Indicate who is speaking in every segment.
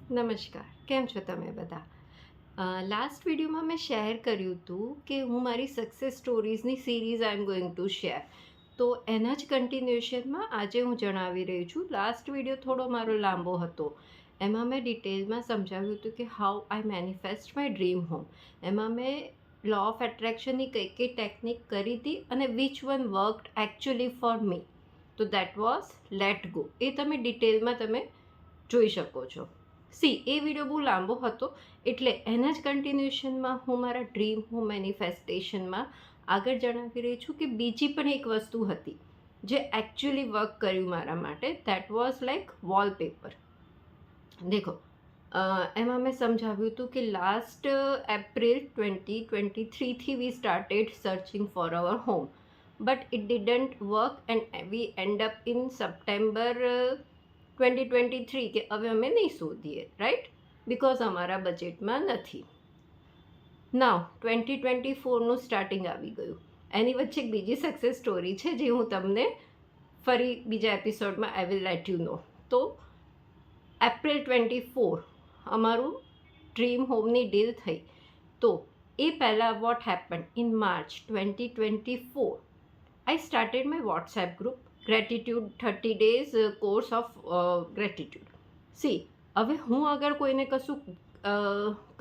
Speaker 1: નમસ્કાર, કેમ છો તમે બધા? લાસ્ટ વિડીયોમાં મેં શેર કર્યું હતું કે હું મારી સક્સેસ સ્ટોરીઝની series I am going to share. તો એના જ કન્ટિન્યુએશનમાં આજે હું જણાવી રહી છું. લાસ્ટ વિડીયો થોડો મારો લાંબો હતો. એમાં મેં ડિટેલમાં સમજાવ્યું હતું કે how I manifest my dream home. એમાં મેં લો ઓફ એટ્રેક્શનની કઈ કઈ ટેકનિક કરી હતી અને which one worked actually for me. તો દેટ વોઝ લેટ ગો. એ તમે ડિટેલમાં તમે જોઈ શકો છો. એ વિડીયો બહુ લાંબો હતો એટલે એના જ કન્ટિન્યુએશનમાં હું મારા ડ્રીમ હોમ મેનિફેસ્ટેશનમાં આગળ જણાવી રહી છું કે બીજી પણ એક વસ્તુ હતી જે એકચ્યુઅલી વર્ક કર્યું મારા માટે. That was like wallpaper. દેખો, એમાં મેં સમજાવ્યું હતું કે લાસ્ટ એપ્રિલ 2023થી we started searching for our home, but it didn't work and we end up in September 2023 કે હવે અમે નહીં શોધીએ, રાઈટ, બિકોઝ અમારા બજેટમાં નથી. નાવ 2024નું સ્ટાર્ટિંગ આવી ગયું. એની વચ્ચે એક બીજી સક્સેસ સ્ટોરી છે જે હું તમને ફરી બીજા એપિસોડમાં I will let you know. તો એપ્રિલ 24 અમારું ડ્રીમ હોમની ડીલ થઈ. તો એ પહેલાં what happen in March 2024 I started my WhatsApp group gratitude 30 days course of gratitude. હવે હું અગર કોઈને કશું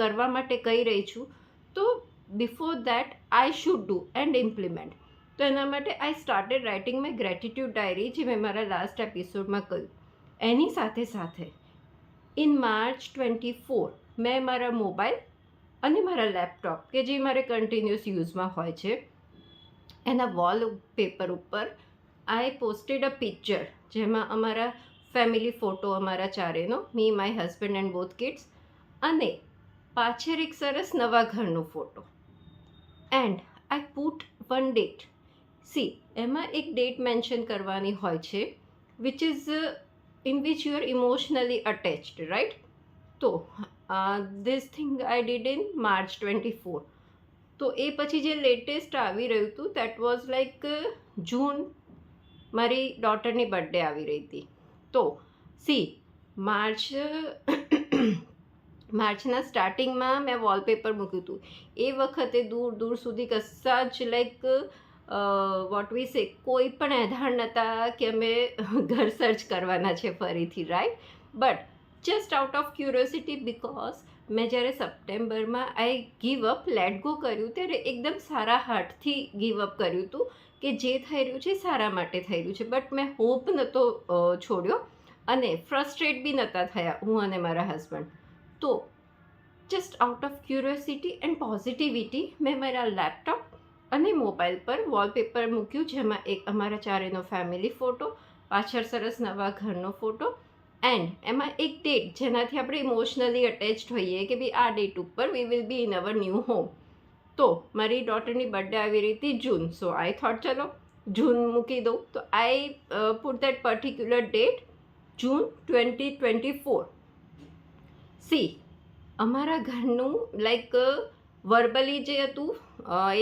Speaker 1: કરવા માટે કહી રહી છું તો before that I should do and implement. તો એના માટે I started writing my gratitude diary, જે મેં મારા લાસ્ટ એપિસોડમાં કહ્યું. એની સાથે સાથે ઇન માર્ચ 24 મેં મારા મોબાઈલ અને મારા લેપટોપ કે જે મારે કન્ટિન્યુઅસ યુઝમાં હોય છે એના વોલ પેપર ઉપર આઈ પોસ્ટેડ અ પિક્ચર, જેમાં અમારા ફેમિલી ફોટો અમારા ચારેનો, me, my husband and both kids, અને પાછળ એક સરસ નવા ઘરનો photo. And I put one date. એમાં એક ડેટ મેન્શન કરવાની હોય છે which is in which you are emotionally attached, right? તો this thing I did in March 24. તો એ પછી જે લેટેસ્ટ આવી રહ્યું હતું દેટ વોઝ લાઈક જૂન, મારી ડોટરની બર્થડે આવી રહી હતી. તો માર્ચના સ્ટાર્ટિંગમાં મેં વોલપેપર મૂક્યું હતું. એ વખતે દૂર દૂર સુધી કશા જ લાઈક વોટ વી સે કોઈ પણ એધાણ નહોતા કે અમે ઘર સર્ચ કરવાના છે ફરીથી, right? But just out of curiosity, because મેં જ્યારે સપ્ટેમ્બરમાં આઈ ગીવ અપ, લેટ ગો કર્યું, ત્યારે એકદમ સારા હાર્ટથી ગીવ અપ કર્યું હતું કે જે થઈ રહ્યું છે સારા માટે થઈ રહ્યું છે. બટ મેં હોપ નહોતો છોડ્યો અને ફ્રસ્ટ્રેટ બી નહોતા થયા હું અને મારા હસબન્ડ. તો just out of curiosity and positivity મેં મારા લેપટોપ અને મોબાઈલ પર વોલપેપર મૂક્યું, જેમાં એક અમારા ચારેનો ફેમિલી ફોટો, પાછળ સરસ નવા ઘરનો ફોટો, એન્ડ એમાં એક ડેટ જેનાથી આપણે ઇમોશનલી અટેચ્ડ હોઈએ કે ભાઈ આ ડેટ ઉપર we will be in our new home. તો મારી ડોટરની બર્થડે આવી રહી હતી જૂન. સો આઈ થોટ ચલો જૂન મૂકી દઉં. તો I put that particular date June 2024. અમારા ઘરનું લાઈક વર્બલી જે હતું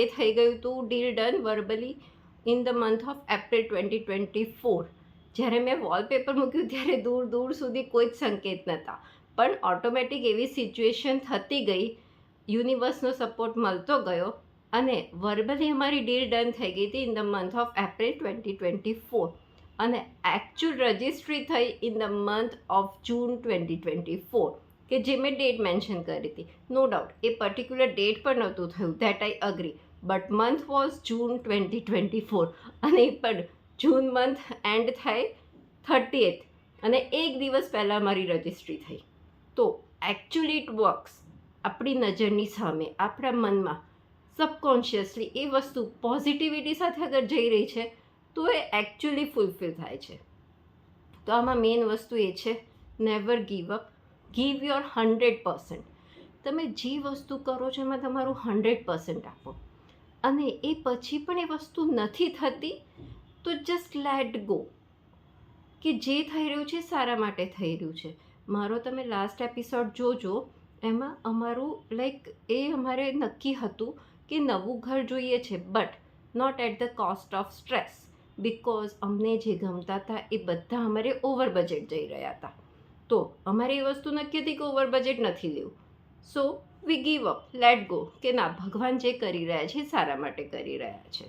Speaker 1: એ થઈ ગયું હતું deal done verbally in the month of April 2024. જ્યારે મેં વોલપેપર મૂક્યું ત્યારે દૂર દૂર સુધી કોઈ જ સંકેત નહોતા, પણ ઓટોમેટિક એવી સિચ્યુએશન થતી ગઈ, યુનિવર્સનો સપોર્ટ મળતો ગયો અને વર્બલી અમારી ડીલ ડન થઈ ગઈ હતી in the month of April 2024 અને એકચ્યુઅલ રજિસ્ટ્રી થઈ in the month of June 2024 કે જે મેં ડેટ મેન્શન કરી હતી. નો ડાઉટ એ પર્ટિક્યુલર ડેટ પણ નહોતું થયું, that I agree, but month was June 2024 અને એ પણ જૂન મંથ એન્ડ થાય 30th અને એક દિવસ પહેલાં મારી રજિસ્ટ્રી થઈ. તો એકચ્યુઅલી ઇટ વર્ક્સ. આપણી નજરની સામે આપણા મનમાં સબકોન્શિયસલી એ વસ્તુ પોઝિટિવિટી સાથે અગર જઈ રહી છે તો એ એકચ્યુઅલી ફૂલફિલ થાય છે. તો આમાં મેઇન વસ્તુ એ છે, never give up, give your 100%. તમે જે વસ્તુ કરો છો એમાં તમારું 100% આપો, અને એ પછી પણ એ વસ્તુ નથી થતી તો જસ્ટ લેટ ગો, કે જે થઈ રહ્યું છે સારા માટે થઈ રહ્યું છે. મારો તમે લાસ્ટ એપિસોડ જોજો, એમાં અમારું લાઈક એ અમારે નક્કી હતું કે નવું ઘર જોઈએ છે, but not at the cost of stress, because અમને જે ગમતા હતા એ બધા અમારે ઓવર બજેટ જઈ રહ્યા હતા. તો અમારે એ વસ્તુ નક્કી હતી કે ઓવર બજેટ નથી લેવું. So we give up, let go, કે ના, ભગવાન જે કરી રહ્યા છે એ સારા માટે કરી રહ્યા છે.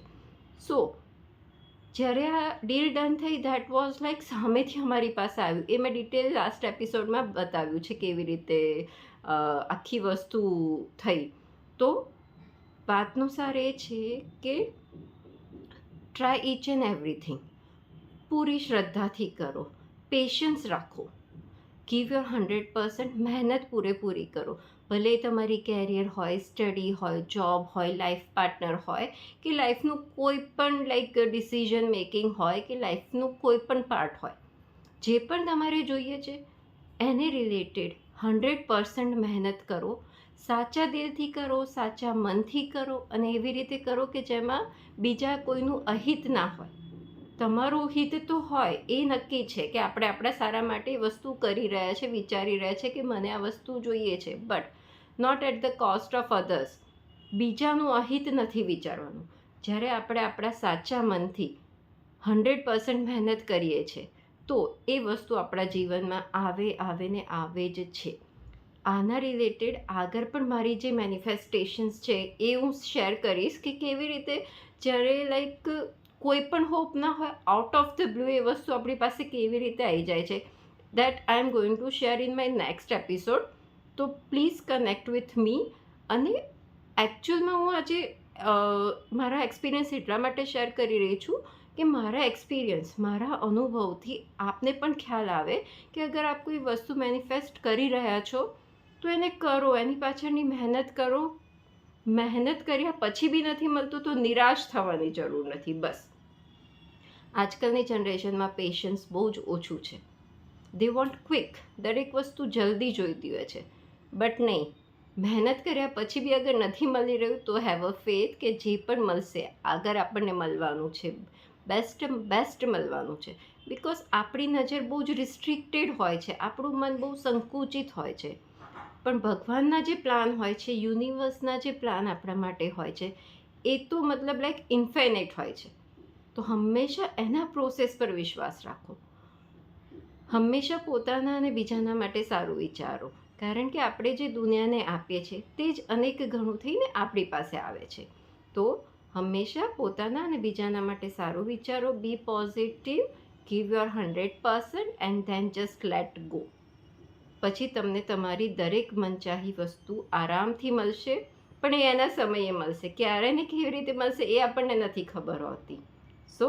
Speaker 1: સો જ્યારે આ ડીલ ડન થઈ, ધેટ વોઝ લાઈક સામેથી અમારી પાસે આવ્યું. એ મેં ડિટેલ લાસ્ટ એપિસોડમાં બતાવ્યું છે કેવી રીતે આખી વસ્તુ થઈ. તો વાતનો સાર એ છે કે ટ્રાય ઈચ એન્ડ એવરીથિંગ, પૂરી શ્રદ્ધાથી કરો, પેશન્સ રાખો, ગીવ યોર 100%, મહેનત પૂરેપૂરી કરો. ભલે તમારી કેરિયર હોય, સ્ટડી હોય, જોબ હોય, લાઈફ પાર્ટનર હોય, કે લાઈફનું કોઈ પણ લાઈક ડિસિઝન મેકિંગ હોય, કે લાઈફનું કોઈ પણ પાર્ટ હોય, જે પણ તમારે જોઈએ છે એને રિલેટેડ 100% મહેનત કરો. સાચા દિલથી કરો, સાચા મનથી કરો, અને એવી રીતે કરો કે જેમાં બીજા કોઈનું અહિત ના હોય. તમારું હિત તો હોય, એ નક્કી છે કે આપણે આપણા સારા માટે વસ્તુ કરી રહ્યા છે, વિચારી રહ્યા છે કે મને આ વસ્તુ જોઈએ છે, but not at the cost of others. બીજાનું અહિત નથી વિચારવાનું. જ્યારે આપણે આપણા સાચા મનથી 100% મહેનત કરીએ છીએ તો એ વસ્તુ આપણા જીવનમાં આવે ને આવે જ છે. આના રિલેટેડ આગળ પણ મારી જે મેનિફેસ્ટેશન્સ છે એ હું શેર કરીશ કે કેવી રીતે જ્યારે લાઈક કોઈ પણ હોપ ના હોય, આઉટ ઓફ ધ બ્લુ એ વસ્તુ આપણી પાસે કેવી રીતે આવી જાય છે. That I am going to share in my next episode. તો પ્લીઝ કનેક્ટ વિથ મી. અને એકચ્યુઅલમાં હું આજે મારા એક્સપિરિયન્સ એટલા માટે શેર કરી રહી છું કે મારા એક્સપિરિયન્સ, મારા અનુભવથી આપને પણ ખ્યાલ આવે કે અગર આપ કોઈ વસ્તુ મેનિફેસ્ટ કરી રહ્યા છો તો એને કરો, એની પાછળની મહેનત કરો. મહેનત કર્યા પછી બી નથી મળતું તો નિરાશ થવાની જરૂર નથી. બસ આજકાલની જનરેશનમાં પેશન્સ બહુ જ ઓછું છે. દે વોન્ટ ક્વિક, દરેક વસ્તુ જલ્દી જોઈતી હોય છે. બટ નહીં, મહેનત કર્યા પછી બી અગર નથી મળી રહ્યું તો હેવ અ ફેથ કે જે પણ મળશે આગળ આપણને મળવાનું છે, બેસ્ટ મળવાનું છે. બિકોઝ આપણી નજર બહુ જ રિસ્ટ્રિક્ટેડ હોય છે, આપણું મન બહુ સંકુચિત હોય છે. પણ ભગવાનના જે પ્લાન હોય છે, યુનિવર્સના જે પ્લાન આપણા માટે હોય છે, એ તો મતલબ લાઈક ઇન્ફાઇનાઇટ હોય છે. તો હંમેશા એના પ્રોસેસ પર વિશ્વાસ રાખો. હંમેશા પોતાના અને બીજાના માટે સારું વિચારો. કારણ કે આપણે જે દુનિયાને આપીએ છીએ તે જ અનેક ગણું થઈને આપણી પાસે આવે છે. તો હંમેશા પોતાના અને બીજાના માટે સારું વિચારો. Be positive, give your 100% and then just let go. પછી તમને તમારી દરેક મનચાહી વસ્તુ આરામથી મળશે. પણ એ એના સમયે મળશે. ક્યારે ને કેવી રીતે મળશે એ આપણને નથી ખબર હોતી. So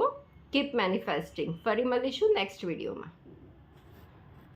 Speaker 1: keep manifesting. ફરી મળીશું નેક્સ્ટ વિડીયોમાં.